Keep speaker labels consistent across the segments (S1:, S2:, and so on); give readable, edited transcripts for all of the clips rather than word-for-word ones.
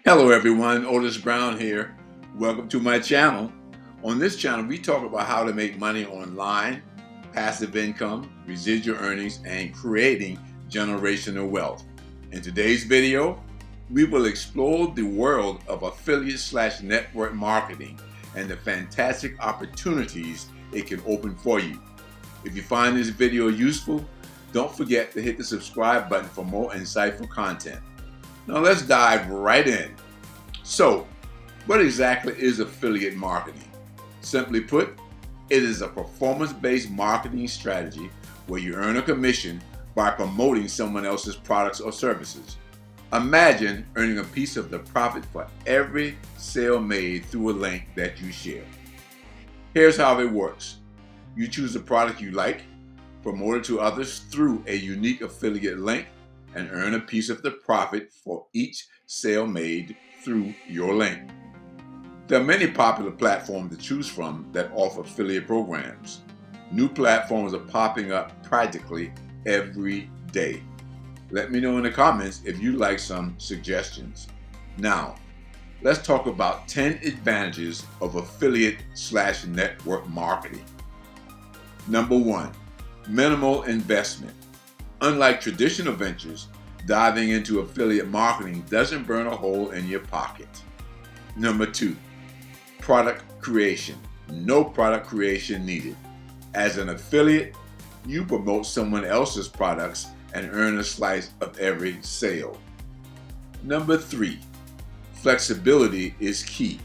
S1: Hello everyone, Otis Brown here. Welcome to my channel. On this channel, we talk about how to make money online, passive income, residual earnings, and creating generational wealth. In today's video, we will explore the world of affiliate/network marketing and the fantastic opportunities it can open for you. If you find this video useful, don't forget to hit the subscribe button for more insightful content. Now let's dive right in. So, what exactly is affiliate marketing? Simply put, it is a performance-based marketing strategy where you earn a commission by promoting someone else's products or services. Imagine earning a piece of the profit for every sale made through a link that you share. Here's how it works. You choose a product you like, promote it to others through a unique affiliate link, and earn a piece of the profit for each sale made through your link. There are many popular platforms to choose from that offer affiliate programs. New platforms are popping up practically every day. Let me know in the comments if you'd like some suggestions. Now, let's talk about 10 advantages of affiliate/network marketing. Number 1, minimal investment. Unlike traditional ventures, diving into affiliate marketing doesn't burn a hole in your pocket. Number 2, product creation. No product creation needed. As an affiliate, you promote someone else's products and earn a slice of every sale. Number 3, flexibility is key.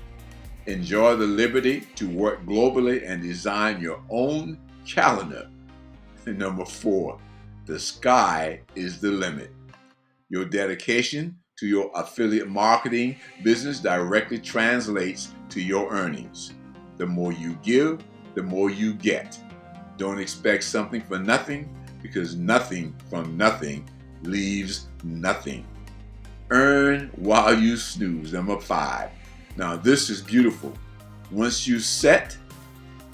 S1: Enjoy the liberty to work globally and design your own calendar. And number 4, the sky is the limit. Your dedication to your affiliate marketing business directly translates to your earnings. The more you give, the more you get. Don't expect something for nothing, because nothing from nothing leaves nothing. Earn while you snooze. Number 5. Now this is beautiful. Once you set,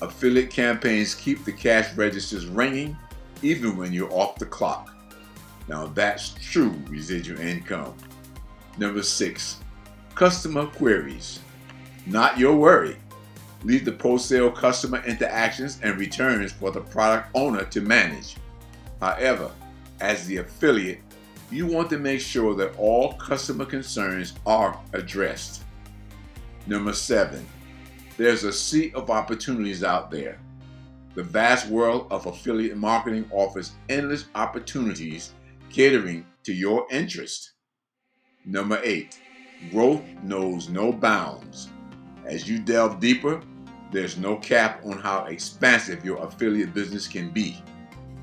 S1: affiliate campaigns keep the cash registers ringing even when you're off the clock. Now that's true residual income. Number 6, customer queries. Not your worry. Leave the post-sale customer interactions and returns for the product owner to manage. However, as the affiliate, you want to make sure that all customer concerns are addressed. Number 7, there's a sea of opportunities out there. The vast world of affiliate marketing offers endless opportunities catering to your interest. Number 8, growth knows no bounds. As you delve deeper, there's no cap on how expansive your affiliate business can be.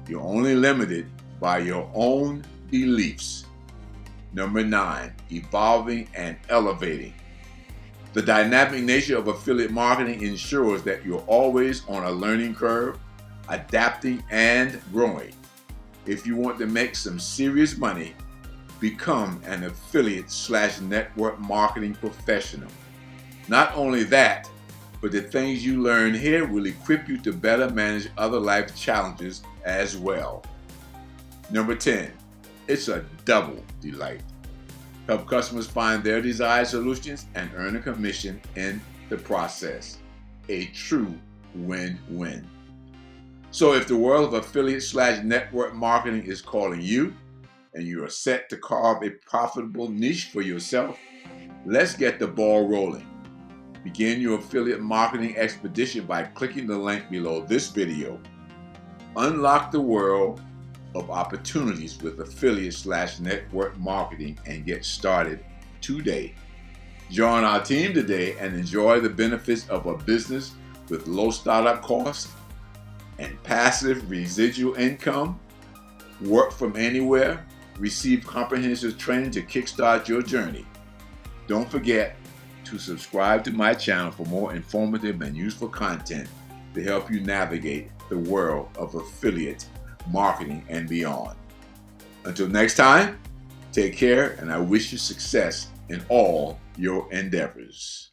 S1: You're only limited by your own beliefs. Number 9, evolving and elevating. The dynamic nature of affiliate marketing ensures that you're always on a learning curve, adapting and growing. If you want to make some serious money, become an affiliate/network marketing professional. Not only that, but the things you learn here will equip you to better manage other life challenges as well. Number 10, it's a double delight. Help customers find their desired solutions and earn a commission in the process. A true win-win. So if the world of affiliate/network marketing is calling you and you are set to carve a profitable niche for yourself, let's get the ball rolling. Begin your affiliate marketing expedition by clicking the link below this video. Unlock the world of opportunities with affiliate/network marketing and get started today. Join our team today and enjoy the benefits of a business with low startup costs and passive residual income. Work from anywhere. Receive comprehensive training to kickstart your journey. Don't forget to subscribe to my channel for more informative and useful content to help you navigate the world of affiliate marketing and beyond. Until next time, take care, and I wish you success in all your endeavors.